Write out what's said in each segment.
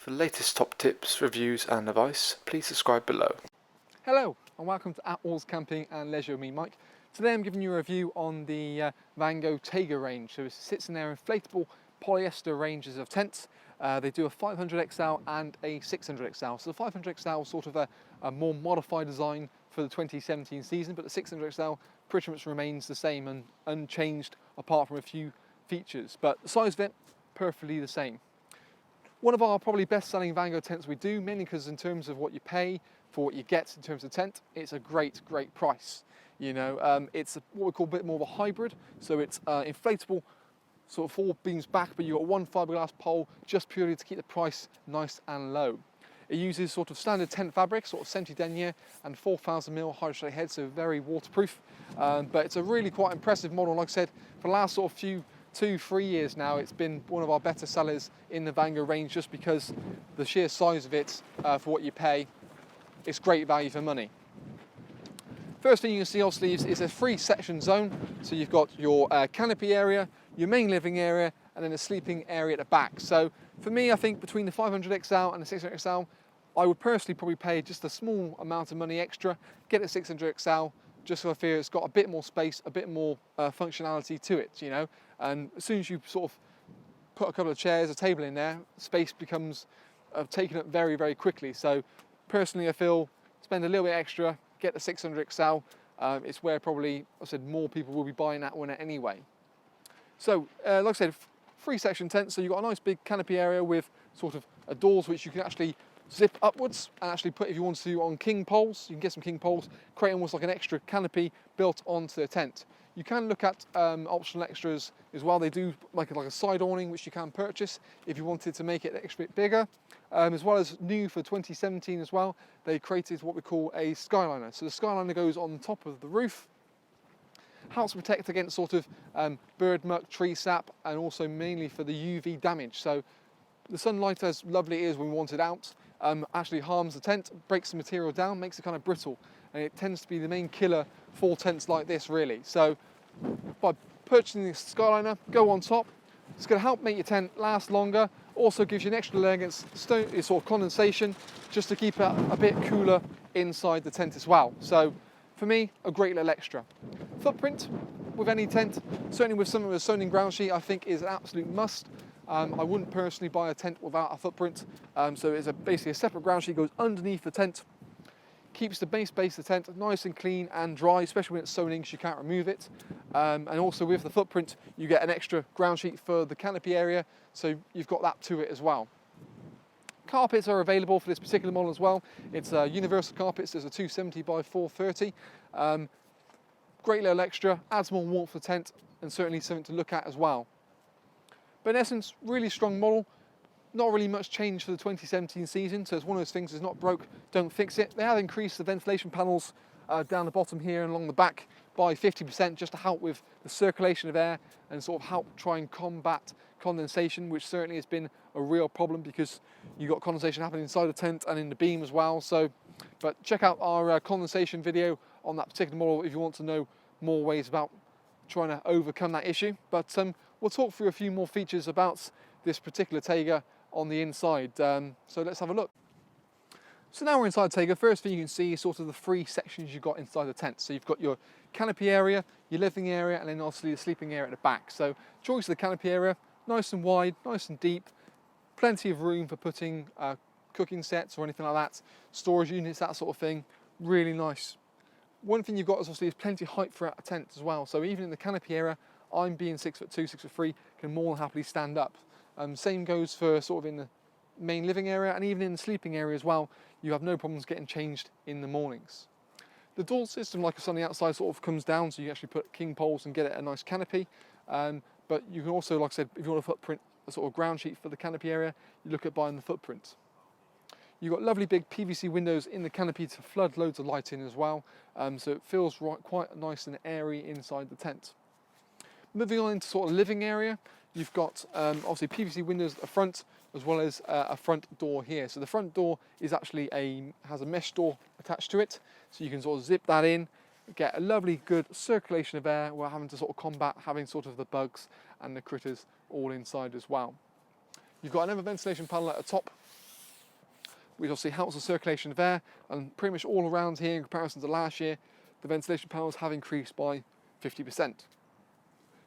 For the latest top tips, reviews and advice, please subscribe below. Hello and welcome to Attwoolls Camping and Leisure with me, Mike. Today I'm giving you a review on the Vango Taiga range. So it sits in their inflatable polyester ranges of tents. They do a 500XL and a 600XL. So the 500XL is sort of a more modified design for the 2017 season, but the 600XL pretty much remains the same and unchanged apart from a few features. But the size of it, perfectly the same. One of our probably best-selling Vango tents we do, mainly because in terms of what you pay for what you get in terms of tent, it's a great price. You know, it's what we call a bit more of a hybrid, so it's inflatable, sort of 4 beams back, but you've got one fiberglass pole just purely to keep the price nice and low. It uses sort of standard tent fabric, sort of senti-denier and 4,000mm hydrostrate head, so very waterproof. But it's a really quite impressive model. Like I said, for the last sort of 2-3 years now, it's been one of our better sellers in the Vango range just because the sheer size of it for what you pay, it's great value for money. First thing you can see obviously is a 3-section zone. So you've got your canopy area, your main living area, and then a sleeping area at the back. So for me, I think between the 500XL and the 600XL, I would personally probably pay just a small amount of money extra, get a 600XL, just so I feel it's got a bit more space, a bit more functionality to it, you know. And as soon as you sort of put a couple of chairs, a table in there, space becomes taken up very quickly. So personally, I feel spend a little bit extra, get the 600XL. It's where probably, I said, more people will be buying that one anyway. So, like I said, 3-section tent, so you've got a nice big canopy area with sort of doors which you can actually zip upwards and actually put, if you want to, on king poles. You can get some king poles, create almost like an extra canopy built onto the tent. You can look at optional extras as well. They do like a side awning which you can purchase if you wanted to make it an extra bit bigger. As well as new for 2017 as well, they created what we call a skyliner. So the skyliner goes on top of the roof, helps protect against sort of bird muck, tree sap, and also mainly for the UV damage. So the sunlight, as lovely it is when we want it out, actually harms the tent, breaks the material down, makes it kind of brittle, and it tends to be the main killer for tents like this, really. So by purchasing this skyliner, go on top, it's going to help make your tent last longer, also gives you an extra layer against sort of condensation, just to keep it a bit cooler inside the tent as well. So for me, a great little extra. Footprint with any tent, certainly with something with a sewn-in ground sheet, I think is an absolute must. I wouldn't personally buy a tent without a footprint. So it's basically a separate ground sheet, goes underneath the tent, keeps the base of the tent nice and clean and dry, especially when it's sewn in because you can't remove it. And also with the footprint, you get an extra ground sheet for the canopy area, so you've got that to it as well. Carpets are available for this particular model as well. It's universal carpets. There's a 270 by 430. Great little extra, adds more warmth to the tent, and certainly something to look at as well. But in essence, really strong model. Not really much change for the 2017 season, so it's one of those things that's not broke, don't fix it. They have increased the ventilation panels down the bottom here and along the back by 50% just to help with the circulation of air and sort of help try and combat condensation, which certainly has been a real problem because you've got condensation happening inside the tent and in the beam as well. So, but check out our condensation video on that particular model if you want to know more ways about trying to overcome that issue. But we'll talk through a few more features about this particular Taiga on the inside. So let's have a look. So now we're inside Taiga. First thing you can see is sort of the 3 sections you've got inside the tent. So you've got your canopy area, your living area, and then obviously the sleeping area at the back. So choice of the canopy area, nice and wide, nice and deep, plenty of room for putting cooking sets or anything like that, storage units, that sort of thing. Really nice. One thing you've got is obviously plenty of height throughout the tent as well. So even in the canopy area, I'm being 6'2", 6'3", can more than happily stand up. Same goes for sort of in the main living area and even in the sleeping area as well. You have no problems getting changed in the mornings. The door system, like I said on the outside, sort of comes down, so you actually put king poles and get it a nice canopy. But you can also, like I said, if you want a footprint, a sort of ground sheet for the canopy area, you look at buying the footprint. You've got lovely big PVC windows in the canopy to flood loads of light in as well, so it feels quite nice and airy inside the tent. Moving on into sort of living area, you've got obviously PVC windows at the front as well as a front door here. So the front door is actually has a mesh door attached to it, so you can sort of zip that in, get a lovely good circulation of air while having to sort of combat having sort of the bugs and the critters all inside as well. You've got another ventilation panel at the top which obviously helps the circulation of air, and pretty much all around here in comparison to last year, the ventilation panels have increased by 50%.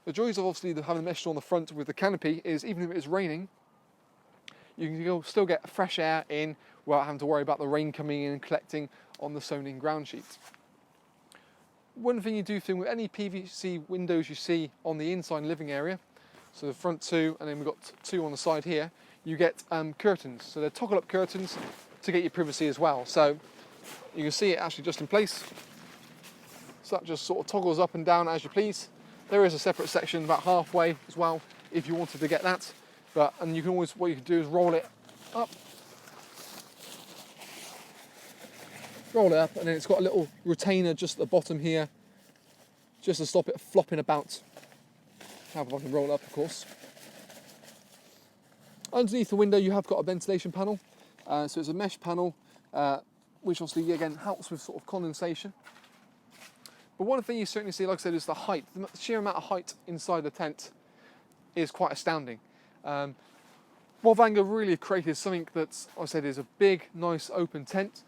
The joys of obviously having the mesh door on the front with the canopy is even if it is raining, you can still get fresh air in without having to worry about the rain coming in and collecting on the sewn-in ground sheet. One thing you do think with any PVC windows you see on the inside living area, so the front two, and then we've got two on the side here, you get curtains. So they're toggle-up curtains to get your privacy as well. So you can see it actually just in place. So that just sort of toggles up and down as you please. There is a separate section about halfway as well if you wanted to get that. And you can always, what you can do is roll it up, and then it's got a little retainer just at the bottom here, just to stop it flopping about. Have if I can roll it up, of course. Underneath the window, you have got a ventilation panel, so it's a mesh panel, which obviously again helps with sort of condensation. But one thing you certainly see, like I said, is the height. The sheer amount of height inside the tent is quite astounding. What Vango really have created is something that, like I said, is a big, nice open tent,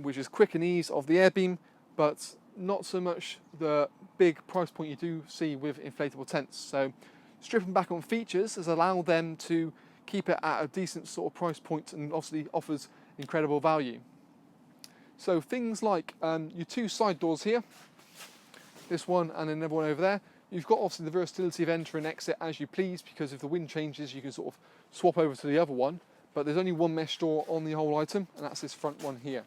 which is quick and ease of the air beam, but not so much the big price point you do see with inflatable tents. So stripping back on features has allowed them to keep it at a decent sort of price point and obviously offers incredible value. So things like your two side doors here, this one and another one over there. You've got obviously the versatility of enter and exit as you please, because if the wind changes you can sort of swap over to the other one, but there's only one mesh door on the whole item, and that's this front one here.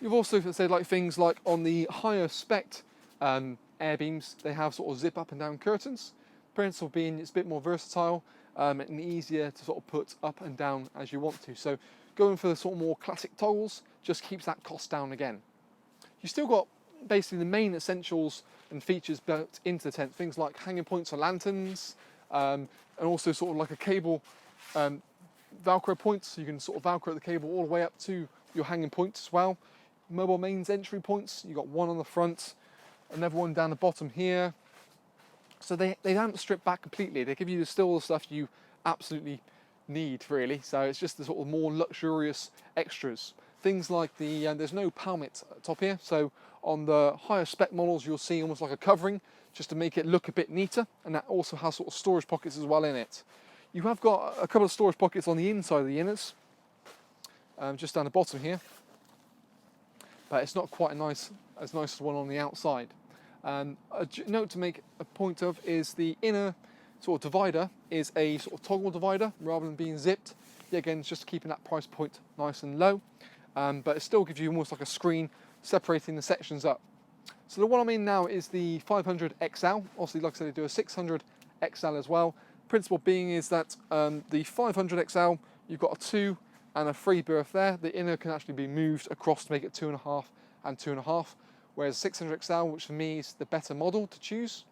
You've also said like things like on the higher spec air beams, they have sort of zip up and down curtains. Principle being it's a bit more versatile and easier to sort of put up and down as you want to. So going for the sort of more classic toggles just keeps that cost down again. You still got basically the main essentials and features built into the tent, things like hanging points or lanterns, and also sort of like a cable Velcro points, so you can sort of Velcro the cable all the way up to your hanging points as well. Mobile mains entry points, you've got one on the front, another one down the bottom here. So they haven't stripped back completely, they give you still the stuff you absolutely need really, so it's just the sort of more luxurious extras. Things like the, there's no palmet top here, so on the higher spec models you'll see almost like a covering just to make it look a bit neater, and that also has sort of storage pockets as well in it. You have got a couple of storage pockets on the inside of the inners, just down the bottom here, but it's not quite as nice as one on the outside. A note to make a point of is the inner sort of divider is a sort of toggle divider rather than being zipped. Yeah, again, it's just keeping that price point nice and low, but it still gives you almost like a screen separating the sections up. So the one I'm in now is the 500XL. Obviously, like I said, they do a 600XL as well. Principle being is that the 500XL, you've got a 2 and a 3 berth there. The inner can actually be moved across to make it 2.5 and 2.5, whereas 600XL, which for me is the better model to choose,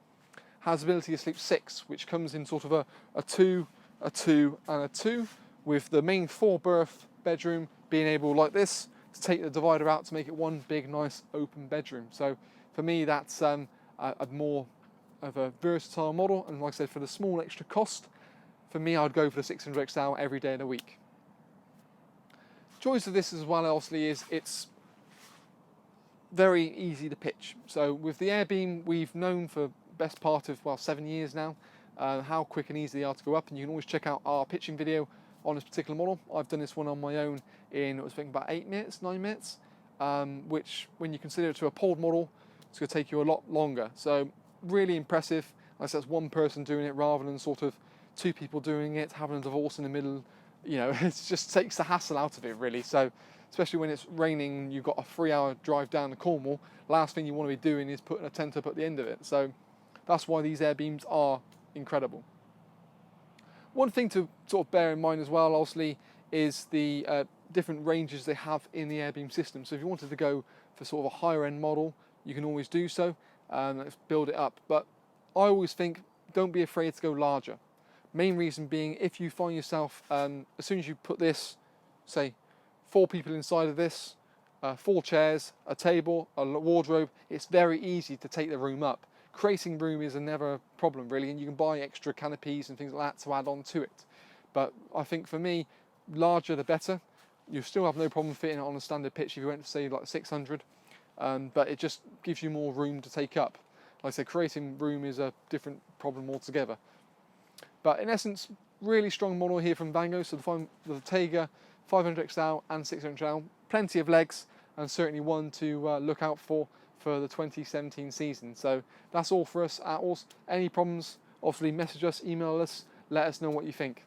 has the ability to sleep 6, which comes in sort of a 2, a 2 and a 2, with the main 4 berth bedroom being able, like this, to take the divider out to make it one big nice open bedroom. So for me that's a more of a versatile model, and like I said, for the small extra cost, for me I'd go for the 600XL every day of the week. Joys of this as well obviously is it's very easy to pitch. So with the air beam we've known for best part of 7 years now how quick and easy they are to go up, and you can always check out our pitching video on this particular model. I've done this one on my own in, I was thinking about 8 minutes, 9 minutes, which when you consider it to a poled model, it's going to take you a lot longer. So really impressive. Like I said, it's one person doing it rather than sort of 2 people doing it, having a divorce in the middle. You know, it just takes the hassle out of it really. So especially when it's raining, you've got a 3-hour drive down to Cornwall, last thing you want to be doing is putting a tent up at the end of it. So that's why these air beams are incredible. One thing to sort of bear in mind as well, obviously, is the different ranges they have in the air beam system. So if you wanted to go for sort of a higher end model, you can always do so, let's build it up. But I always think, don't be afraid to go larger. Main reason being, if you find yourself, as soon as you put this, say, 4 people inside of this, 4 chairs, a table, a wardrobe, it's very easy to take the room up. Creating room is never a problem really, and you can buy extra canopies and things like that to add on to it. But I think for me, larger the better. You still have no problem fitting it on a standard pitch if you went to say like 600, but it just gives you more room to take up. Like I said, creating room is a different problem altogether. But in essence, really strong model here from Vango. So the Taiga 500XL and 600XL, plenty of legs, and certainly one to look out for the 2017 season. So that's all for us at Attwoolls. Any problems, obviously message us, email us, let us know what you think.